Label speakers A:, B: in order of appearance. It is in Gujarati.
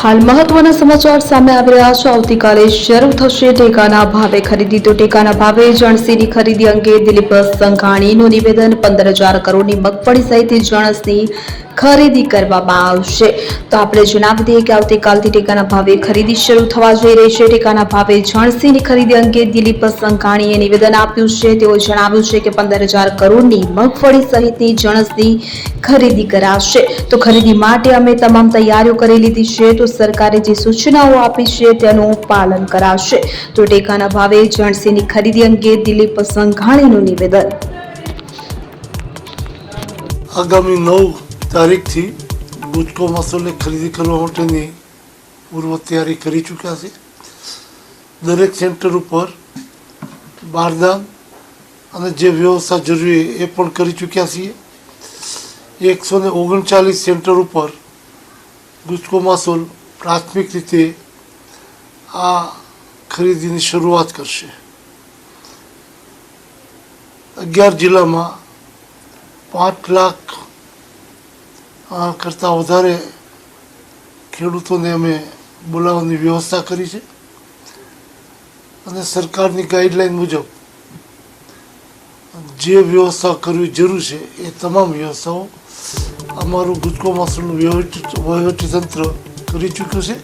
A: હાલ મહત્વના સમાચાર સામે આવી રહ્યા છે। આવતીકાલે શરૂ થશે ટેકાના ભાવે ખરીદી। તો ટેકાના ભાવે જણસીની ખરીદી અંગે દિલીપ સંઘાણીનું નિવેદન। 15,000 કરોડની મગફળી સહિત જણસની ખરીદી કરવામાં આવશે। તો આપણે જણાવી દઈએ કે આવતીકાલથી ટેકાના ભાવે ખરીદી શરૂ થવા જઈ રહી છે। ટેકાના ભાવે જણસીની ખરીદી અંગે દિલીપ સંઘાણીએ નિવેદન આપ્યું છે। તેઓ જણાવ્યું છે કે 15,000 કરોડની મગફળી સહિતની જણસની ખરીદી કરાશે। તો ખરીદી માટે અમે તમામ તૈયારીઓ કરી લીધી છે। તો સરકારે જે સૂચનાઓ આપી છે તેનું પાલન કરાશે। તો ટેકાના ભાવે જણસીની ખરીદી અંગે દિલીપ સંઘાણીનું નિવેદન।
B: આગામી 9 તારીખથી ગુજકો મસાલે ખરીદી કરવા માટેની પૂર્વ તૈયારી કરી ચૂક્યા છે। દરેક સેન્ટર ઉપર બારદાન અને જે વ્યવસ્થા જરૂરી એ પણ કરી ચૂક્યા છીએ। 139 સેન્ટર ઉપર ગુજકો મસાલ પ્રાથમિક રીતે આ ખરીદીની શરૂઆત કરશે। 11 જિલ્લામાં 5 લાખ કરતાં વધારે ખેડૂતોને અમે બોલાવવાની વ્યવસ્થા કરી છે અને સરકારની ગાઈડલાઈન મુજબ જે વ્યવસ્થા કરવી જરૂર છે એ તમામ વ્યવસ્થાઓ અમારું ગુજકો મસાલનું વહીવટી તંત્ર કરી ચૂક્યું છે।